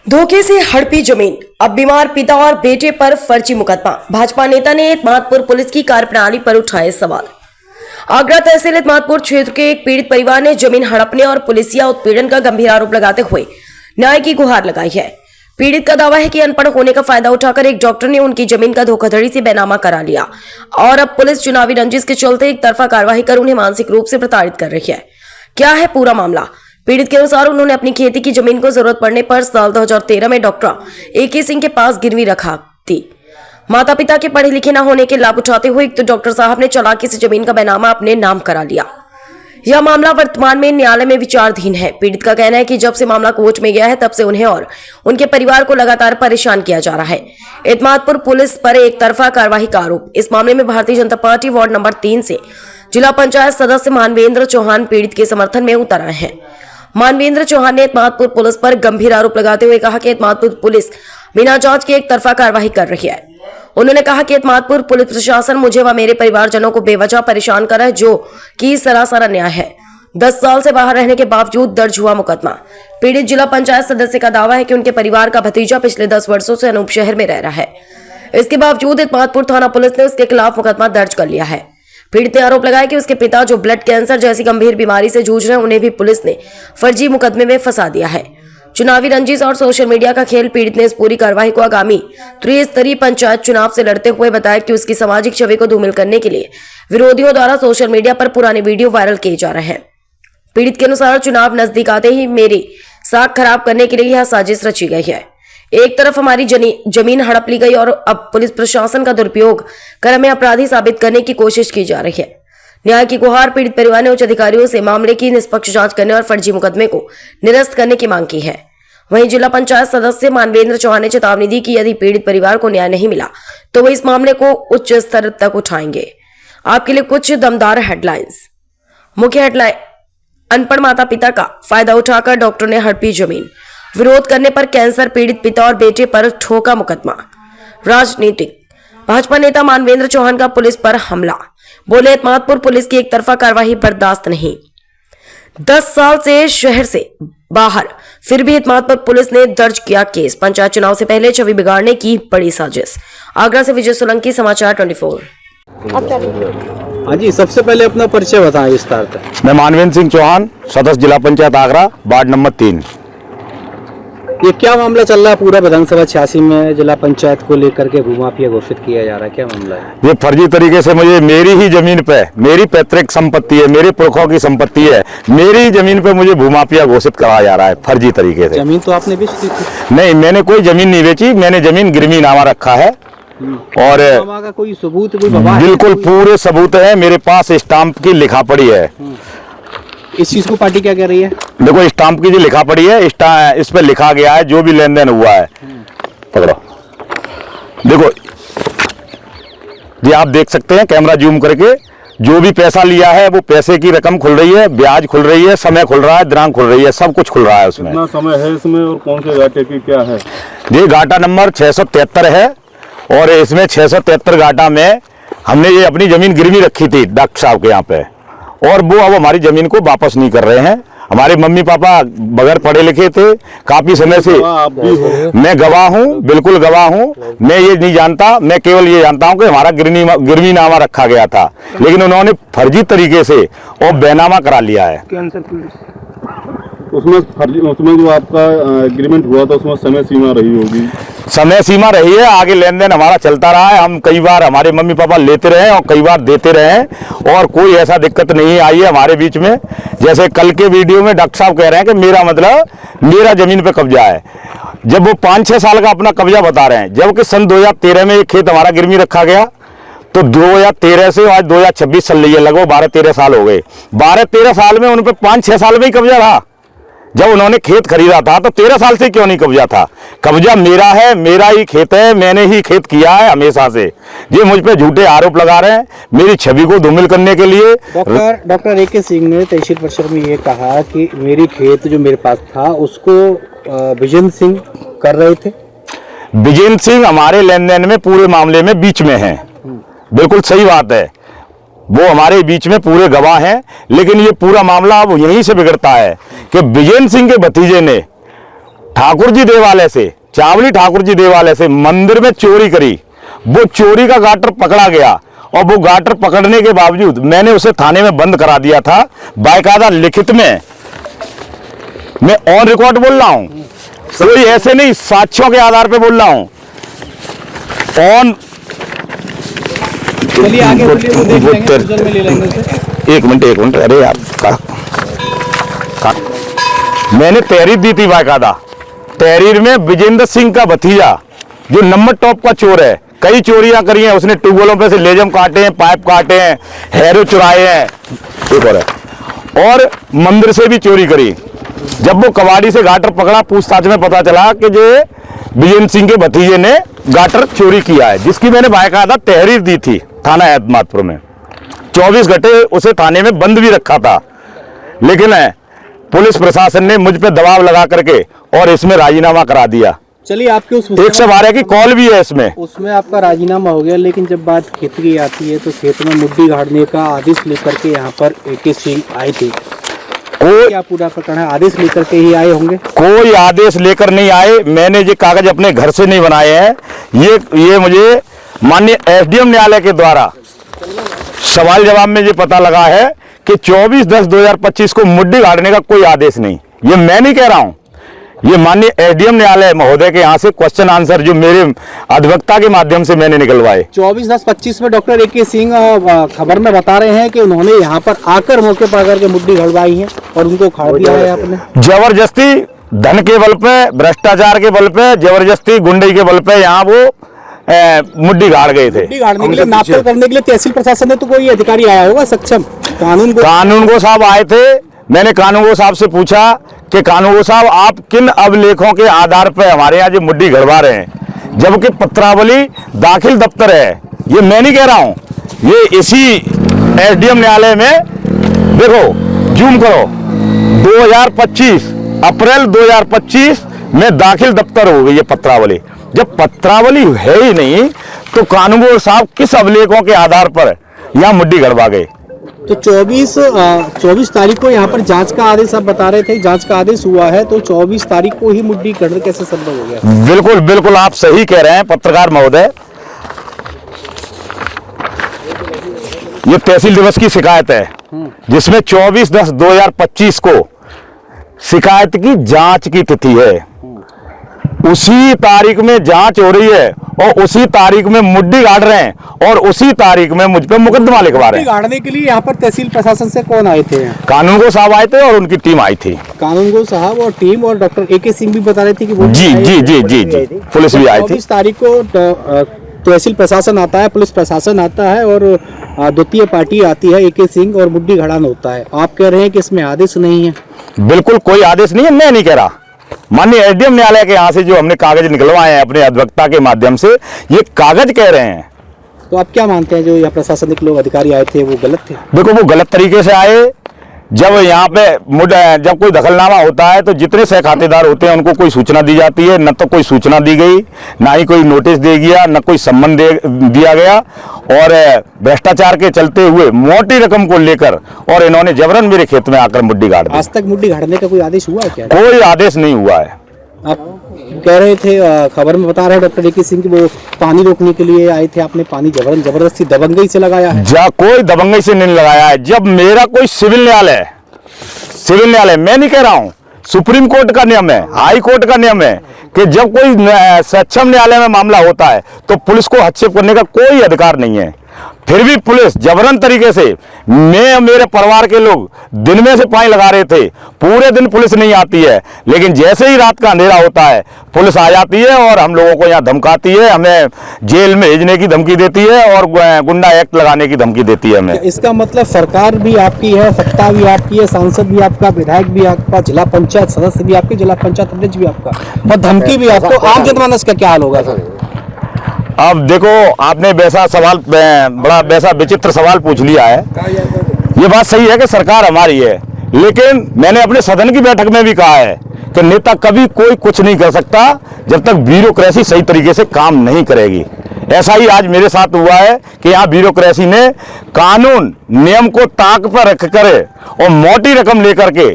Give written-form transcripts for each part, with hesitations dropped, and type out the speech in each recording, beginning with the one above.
धोखे से हड़पी जमीन, अब बीमार पिता और बेटे पर फर्जी मुकदमा। भाजपा नेता ने इत्मादपुर पुलिस की कार्यप्रणाली पर उठाए सवाल। आगरा तहसील इत्मादपुर क्षेत्र के एक पीड़ित परिवार ने जमीन हड़पने और पुलिसिया उत्पीड़न का गंभीर आरोप लगाते हुए न्याय की गुहार लगाई है। पीड़ित का दावा है कि अनपढ़ होने का फायदा उठाकर एक डॉक्टर ने उनकी जमीन का धोखाधड़ी से बेनामा करा लिया और अब पुलिस चुनावी रंजिश के चलते एक तरफा कार्रवाई कर उन्हें मानसिक रूप से प्रताड़ित कर रही है। क्या है पूरा मामला? पीड़ित के अनुसार उन्होंने अपनी खेती की जमीन को जरूरत पड़ने पर साल 2013 में डॉक्टर AK सिंह के पास गिरवी रखा थी। माता पिता के पढ़े लिखे न होने के लाभ उठाते हुए एक तो डॉक्टर साहब ने चालाकी से जमीन का बेनामा अपने नाम करा लिया। यह मामला वर्तमान में न्यायालय में विचाराधीन है। पीड़ित का कहना है कि जब से मामला कोर्ट में गया है तब से उन्हें और उनके परिवार को लगातार परेशान किया जा रहा है। इत्मादपुर पुलिस पर एक तरफा कार्रवाई का आरोप। इस मामले में Bharatiya Janata party ward number 3 से जिला पंचायत सदस्य मानवेंद्र चौहान पीड़ित के समर्थन में उतर आए हैं। मानवेंद्र चौहान ने इत्मादपुर पुलिस पर गंभीर आरोप लगाते हुए कहा कि इत्मादपुर पुलिस बिना जांच के एक तरफा कार्रवाई कर रही है। उन्होंने कहा कि इत्मादपुर पुलिस प्रशासन मुझे व मेरे परिवारजनों को बेवजह परेशान कर रहा है, जो कि सरासर अन्याय है। 10 साल से बाहर रहने के बावजूद दर्ज हुआ मुकदमा। पीड़ित जिला पंचायत सदस्य का दावा है कि उनके परिवार का भतीजा पिछले 10 वर्षों से अनूप शहर में रह रहा है। इसके बावजूद इत्मादपुर थाना पुलिस ने उसके खिलाफ मुकदमा दर्ज कर लिया है। पीड़ित ने आरोप लगाया कि उसके पिता जो ब्लड कैंसर जैसी गंभीर बीमारी से जूझ रहे हैं, उन्हें भी पुलिस ने फर्जी मुकदमे में फंसा दिया है। चुनावी रंजिश और सोशल मीडिया का खेल। पीड़ित ने इस पूरी कार्रवाई को आगामी त्रिस्तरीय पंचायत चुनाव से लड़ते हुए बताया कि उसकी सामाजिक छवि को धूमिल करने के लिए विरोधियों द्वारा सोशल मीडिया पर पुराने वीडियो वायरल किए जा रहे हैं। पीड़ित के अनुसार चुनाव नजदीक आते ही मेरी साख खराब करने के लिए यह साजिश रची गई है। एक तरफ हमारी जमीन हड़प ली गई और अब पुलिस प्रशासन का दुरुपयोग कर हमें अपराधी साबित करने की कोशिश की जा रही है। न्याय की गुहार। पीड़ित परिवार ने उच्च अधिकारियों से मामले की निष्पक्ष जांच करने और फर्जी मुकदमे को निरस्त करने की मांग की है। वहीं जिला पंचायत सदस्य मानवेंद्र चौहान ने चेतावनी दी कि यदि पीड़ित परिवार को न्याय नहीं मिला तो वो इस मामले को उच्च स्तर तक उठाएंगे। आपके लिए कुछ दमदार हेडलाइंस। मुख्य हेडलाइन: अनपढ़ माता पिता का फायदा उठाकर डॉक्टर ने हड़पी जमीन। विरोध करने पर कैंसर पीड़ित पिता और बेटे पर ठोका मुकदमा। राजनीतिक: भाजपा नेता मानवेंद्र चौहान का पुलिस पर हमला। बोले, इत्मादपुर पुलिस की एक तरफा कार्रवाई बर्दाश्त नहीं। 10 साल से शहर से बाहर, फिर भी इत्मादपुर पुलिस ने दर्ज किया केस। पंचायत चुनाव से पहले छवि बिगाड़ने की बड़ी साजिश। आगरा से विजय सोलंकी, समाचार 24। हाँ जी, सबसे पहले अपना परिचय बताएं विस्तार से। मैं मानवेंद्र सिंह चौहान, सदस्य जिला पंचायत आगरा, वार्ड नंबर 3। ये क्या मामला चल रहा है? पूरा विधानसभा 86 में जिला पंचायत को लेकर के भूमाफिया घोषित किया जा रहा है, क्या मामला है? ये फर्जी तरीके से मुझे मेरी ही जमीन पे, मेरी पैतृक संपत्ति है, मेरे पुरखों की संपत्ति है, मेरी जमीन पे मुझे भूमाफिया घोषित कराया जा रहा है फर्जी तरीके से। जमीन तो आपने बेच दी थी? नहीं, मैंने कोई जमीन नहीं बेची, मैंने जमीन गिरवी नामा रखा है और का कोई सबूत, कोई गवाह? बिल्कुल पूरे सबूत है मेरे पास। स्टाम्प की लिखा पड़ी है। इस चीज को पार्टी क्या कह रही है? देखो, स्टाम्प की जो लिखा पड़ी है, इस पे लिखा गया है जो भी लेन देन हुआ है। पकड़ो, देखो ये आप देख सकते हैं कैमरा जूम करके। जो भी पैसा लिया है वो पैसे की रकम खुल रही है, ब्याज खुल रही है, समय खुल रहा है, दिनांक खुल रही है, सब कुछ खुल रहा है उसमें। कितना समय है इसमें और कौन से घाटे की क्या है? ये घाटा नंबर 673 है और इसमें 673 घाटा में हमने ये अपनी जमीन गिरवी रखी थी डॉक्टर साहब के यहाँ पे, और वो अब हमारी जमीन को वापस नहीं कर रहे हैं। हमारे मम्मी पापा बगैर पढ़े लिखे थे काफी समय से। आप भी हो? मैं गवाह हूँ, बिल्कुल गवाह हूँ। मैं ये नहीं जानता, मैं केवल ये जानता हूँ कि हमारा गिरवी नामा रखा गया था, लेकिन उन्होंने फर्जी तरीके से और बेनामा करा लिया है। उसमें जो आपका एग्रीमेंट हुआ था उसमें समय सीमा रही होगी? समय सीमा रही है, आगे लेन देन हमारा चलता रहा है। हम कई बार, हमारे मम्मी पापा लेते रहे और कई बार देते रहे और कोई ऐसा दिक्कत नहीं आई है हमारे बीच में। जैसे कल के वीडियो में डॉक्टर साहब कह रहे हैं कि मेरा मतलब मेरा जमीन पे कब्जा है, जब वो 5-6 साल का अपना कब्जा बता रहे हैं। जबकि सन 2013 में एक खेत हमारा गिरवी रखा गया, तो 2013 से आज 2026 चल रही है, लगभग 12-13 साल हो गए। 12-13 साल में उन पर 5-6 साल में ही कब्जा रहा। जब उन्होंने खेत खरीदा था तो 13 साल से क्यों नहीं कब्जा था? कब्जा मेरा है, मेरा ही खेत है, मैंने ही खेत किया है हमेशा से। ये मुझ पे झूठे आरोप लगा रहे हैं मेरी छवि को धूमिल करने के लिए। डॉक्टर AK सिंह ने तहसील परिषद में ये कहा कि मेरी खेत जो मेरे पास था उसको विजेंद्र सिंह कर रहे थे। विजेंद्र सिंह हमारे लेन देन में पूरे मामले में बीच में है, बिल्कुल सही बात है। वो हमारे बीच में पूरे गवाह हैं, लेकिन ये पूरा मामला अब यहीं से बिगड़ता है कि विजेंद्र सिंह के भतीजे ने ठाकुर जी देवालय से, चावली ठाकुर जी देवालय से मंदिर में चोरी करी, वो चोरी का गाटर पकड़ा गया और वो गाटर पकड़ने के बावजूद मैंने उसे थाने में बंद करा दिया था। बाकायदा लिखित में मैं ऑन रिकॉर्ड बोल रहा हूं, कोई ऐसे नहीं, साक्ष्यों के आधार पे बोल रहा हूं। ऑन चलिए आगे बोलिए, वो देख लेंगे, विजुअल में ले लेंगे उसे। एक मिनट, अरे यार मैंने तहरीर दी थी बाकायदा। तहरीर में विजेंद्र सिंह का भतीजा जो नंबर टॉप का चोर है, कई चोरियां करी हैं उसने, ट्यूबवेलों पे से लेजम काटे हैं, पाइप काटे हैं, हैरो चुराए हैं, एक और मंदिर से भी चोरी करी। जब वो कबाड़ी से गाटर पकड़ा, पूछताछ में पता चला कि जो विजेंद्र सिंह के भतीजे ने गाटर चोरी किया है, जिसकी मैंने बाकायदा तहरीर दी थी थाना एतमादपुर में। 24 घंटे उसे थाने में बंद भी रखा था, लेकिन पुलिस प्रशासन ने मुझ पे दबाव लगा करके और इसमें राजीनामा करा दिया। चलिए आपके उस 112 की कॉल भी है इसमें। उसमें आपका राजीनामा हो गया, लेकिन जब बात खेत की आती है तो खेत में मुड्ढी गाड़ने का आदेश लेकर के यहाँ पर AK सिंह आए थे। क्या पूरा प्रकरण है? आदेश लेकर के ही आए होंगे? कोई आदेश लेकर नहीं आए, मैंने ये कागज अपने घर से नहीं बनाए हैं। ये मुझे माननीय SDM न्यायालय के द्वारा सवाल जवाब में ये पता लगा है कि 24/10/2025 को मुड्ढी गाड़ने का कोई आदेश नहीं। ये मैं नहीं कह रहा हूं, ये माननीय SDM न्यायालय महोदय के यहाँ से क्वेश्चन आंसर जो मेरे अधिवक्ता के माध्यम से मैंने निकलवाए। 24/10/25 में डॉक्टर AK सिंह खबर में बता रहे हैं कि उन्होंने यहाँ पर आकर मौके पर आकर के मुड्ढी गड़वाई है और उनको खाड़ दिया है आपने। जबरदस्ती धन के बल पे, भ्रष्टाचार के बल पे, जबरदस्ती गुंडई के बल पे यहाँ वो मुड्ढी गाड़ गए थे। मुड्ढी गाड़ने के लिए, नापतोल करने के लिए तहसील प्रशासन ने तो कोई अधिकारी आया होगा सक्षम? कानूनगो साहब आए थे। मैंने कानूनगो साहब से पूछा कि कानूनगो साहब आप किन अभिलेखों के आधार पर हमारे यहाँ जो मुड्ढी गड़वा रहे हैं, जबकि पत्रावली दाखिल दफ्तर है। ये मैं नहीं कह रहा हूँ, ये इसी SDM न्यायालय में देखो, जूम करो, 2025 अप्रैल 2025 में दाखिल दफ्तर हो गई है पत्रावली। जब पत्रावली है ही नहीं तो कानूनगो साहब किस अभिलेखों के आधार पर यहाँ मुड्ढी गड़वा गए? तो 24 तारीख को यहाँ पर जांच का आदेश आप बता रहे थे, जांच का आदेश हुआ है, तो 24 तारीख को ही मुड्ढी गड़ना कैसे संभव हो गया? बिल्कुल बिल्कुल आप सही कह रहे हैं पत्रकार महोदय। ये तहसील दिवस की शिकायत है जिसमें 24/10/2025 को शिकायत की जांच की तिथि है। उसी तारीख में जांच हो रही है और उसी तारीख में मुड्ढी गाड़ रहे हैं और उसी तारीख में मुझ पे मुकदमा लिखवा रहे हैं। गाड़ने के लिए यहाँ पर तहसील प्रशासन से कौन आए थे? कानूनगो साहब आए थे और उनकी टीम आई थी। कानूनगो साहब और टीम और डॉक्टर AK सिंह भी बता रहे थे कि वो जी, पुलिस भी आई थी। 24 तारीख को तहसील प्रशासन आता है, पुलिस प्रशासन आता है और द्वितीय पार्टी आती है, AK सिंह, और मुड्ढी गड़ान होता है। आप कह रहे हैं कि इसमें आदेश नहीं है? बिल्कुल कोई आदेश नहीं है, मैं नहीं कह रहा। माननीय SDM न्यायालय के यहाँ से जो हमने कागज निकलवाए हैं अपने अधिवक्ता के माध्यम से, ये कागज कह रहे हैं। तो आप क्या मानते हैं जो यहाँ प्रशासनिक लोग अधिकारी आए थे वो गलत थे? देखो, वो गलत तरीके से आए। जब यहाँ पे जब कोई दखलनामा होता है तो जितने सह खातेदार होते हैं उनको कोई सूचना दी जाती है, न तो कोई सूचना दी गई, ना ही कोई नोटिस दे गया, न कोई सम्मन दिया गया। और भ्रष्टाचार के चलते हुए मोटी रकम को लेकर और इन्होंने जबरन मेरे खेत में आकर मुड्ढी गाड़ दी। आज तक मुड्ढी गाड़ने का कोई आदेश हुआ है क्या? कोई आदेश नहीं हुआ है। आप कह रहे थे, खबर में बता रहे हैं डॉक्टर AK सिंह की वो पानी रोकने के लिए आए थे, आपने पानी जबरदस्ती दबंगई से लगाया है? कोई दबंगई से नहीं लगाया है। जब मेरा कोई सिविल न्यायालय मैं नहीं कह रहा हूं, सुप्रीम कोर्ट का नियम है, हाई कोर्ट का नियम है कि जब कोई सक्षम न्यायालय में मामला होता है तो पुलिस को हस्तक्षेप करने का कोई अधिकार नहीं है। फिर भी पुलिस जबरन तरीके से, मैं और मेरे परिवार के लोग दिन में से पानी लगा रहे थे, पूरे दिन पुलिस नहीं आती है, लेकिन जैसे ही रात का अंधेरा होता है पुलिस आ जाती है और हम लोगों को यहाँ धमकाती है, हमें जेल में भेजने की धमकी देती है और गुंडा एक्ट लगाने की धमकी देती है हमें। इसका मतलब सरकार भी आपकी है, सत्ता भी आपकी है, सांसद भी आपका, विधायक भी आपका, जिला पंचायत सदस्य भी आपके, जिला पंचायत अध्यक्ष भी आपका, और धमकी भी आपको। आम जनमानस का क्या हाल होगा सर? अब देखो, आपने बड़ा वैसा विचित्र सवाल पूछ लिया है। ये बात सही है कि सरकार हमारी है, लेकिन मैंने अपने सदन की बैठक में भी कहा है कि नेता कभी कोई कुछ नहीं कर सकता जब तक ब्यूरोक्रेसी सही तरीके से काम नहीं करेगी। ऐसा ही आज मेरे साथ हुआ है कि यहाँ ब्यूरोक्रेसी ने कानून नियम को ताक पर रख कर और मोटी रकम लेकर के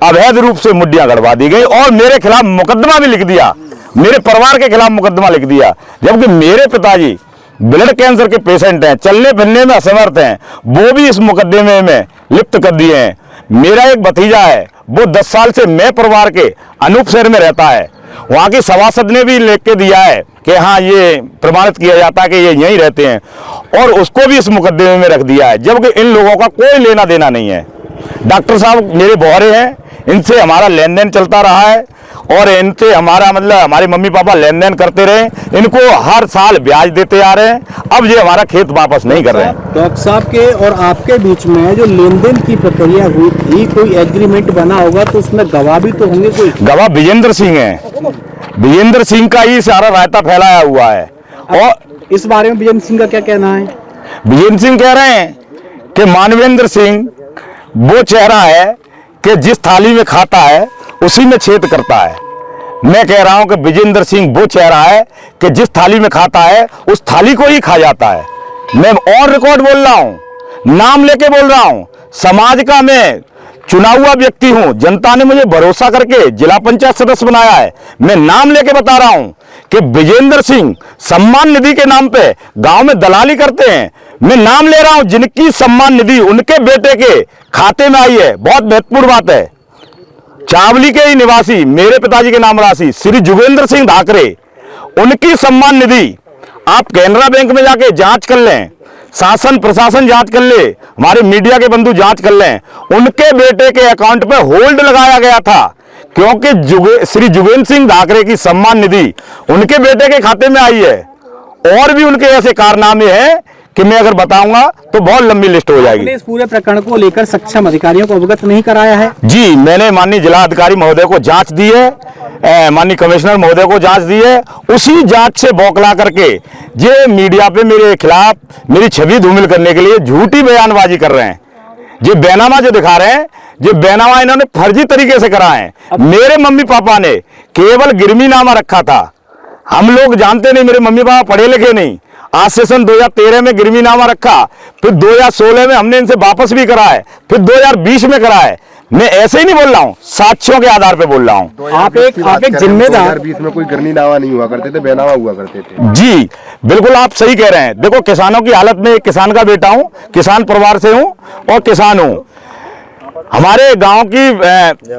अवैध रूप से मुड्डियां गड़वा दी गई और मेरे खिलाफ मुकदमा भी लिख दिया, मेरे परिवार के खिलाफ मुकदमा लिख दिया, जबकि मेरे पिताजी ब्लड कैंसर के पेशेंट हैं, चलने फिरने में असमर्थ हैं, वो भी इस मुकदमे में लिप्त कर दिए हैं। मेरा एक भतीजा है, वो 10 साल से मैं परिवार के अनूप शहर में रहता है, वहां की सभासद ने भी लिख के दिया है कि हाँ ये प्रमाणित किया जाता है कि ये यहीं रहते हैं, और उसको भी इस मुकदमे में रख दिया है, जबकि इन लोगों का कोई लेना देना नहीं है। डॉक्टर साहब मेरे बौरे हैं, इनसे हमारा लेन देन चलता रहा है और इनसे हमारा मतलब हमारे मम्मी पापा लेन देन करते रहे, इनको हर साल ब्याज देते आ रहे हैं, अब ये हमारा खेत वापस नहीं कर रहे हैं। डॉक्टर साहब के और आपके बीच में जो लेन देन की प्रक्रिया हुई थी, कोई एग्रीमेंट बना होगा तो उसमें गवाह भी तो होंगे कोई? गवाह विजेंद्र सिंह है, विजेंद्र सिंह का ही सारा रायता फैलाया हुआ है। और इस बारे में विजेंद्र सिंह का क्या कहना है? विजेंद्र सिंह कह रहे हैं कि मानवेंद्र सिंह वो चेहरा है कि जिस थाली में खाता है उसी में छेद करता है। मैं कह रहा हूं कि विजेंद्र सिंह वो चेहरा है कि जिस थाली में खाता है उस थाली को ही खा जाता है। मैं और रिकॉर्ड बोल रहा हूं, नाम लेके बोल रहा हूं, समाज का मैं चुना हुआ व्यक्ति हूं, जनता ने मुझे भरोसा करके जिला पंचायत सदस्य बनाया है। मैं नाम लेके बता रहा हूं कि विजेंद्र सिंह सम्मान निधि के नाम पे गांव में दलाली करते हैं। मैं नाम ले रहा हूं जिनकी सम्मान निधि उनके बेटे के खाते में आई है। बहुत महत्वपूर्ण बात है, चावली के ही निवासी मेरे पिताजी के नाम राशि श्री जुगेंद्र सिंह धाकरे, उनकी सम्मान निधि आप कैनरा बैंक में जाके जांच कर लें, शासन प्रशासन जांच कर ले, हमारे मीडिया के बंधु जांच कर लें, उनके बेटे के अकाउंट पे होल्ड लगाया गया था, क्योंकि श्री जुगेंद्र सिंह धाकरे की सम्मान निधि उनके बेटे के खाते में आई है। और भी उनके ऐसे कारनामे हैं कि मैं अगर बताऊंगा तो बहुत लंबी लिस्ट हो जाएगी। इस पूरे प्रकरण को लेकर सक्षम अधिकारियों को अवगत नहीं कराया है? जी, मैंने माननीय जिला अधिकारी महोदय को जांच दी है, माननीय कमिश्नर महोदय को जांच दी है। उसी जांच से बौखला करके ये मीडिया पे मेरे खिलाफ मेरी छवि धूमिल करने के लिए झूठी बयानबाजी कर रहे हैं। ये बैनामा जो दिखा रहे हैं, ये बैनामा इन्होंने फर्जी तरीके से करा है। मेरे मम्मी पापा ने केवल गिरमीनामा रखा था, हम लोग जानते नहीं, मेरे मम्मी पापा पढ़े लिखे नहीं। आज से सन 2013 में गिरमीनामा रखा, फिर 2016 में हमने इनसे वापस भी करा है, फिर 2020 में करा है। मैं ऐसे ही नहीं बोल रहा हूँ, साक्ष्यों के आधार पे बोल रहा हूँ। आप एक जिम्मेदार। 2020 में कोई गिरनीनामा नहीं हुआ करते थे, बैनामा हुआ करते थे। जी बिल्कुल, आप सही कह रहे हैं। देखो, किसानों की हालत में एक किसान का बेटा हूँ, किसान परिवार से हूँ और किसान हूँ। हमारे गांव की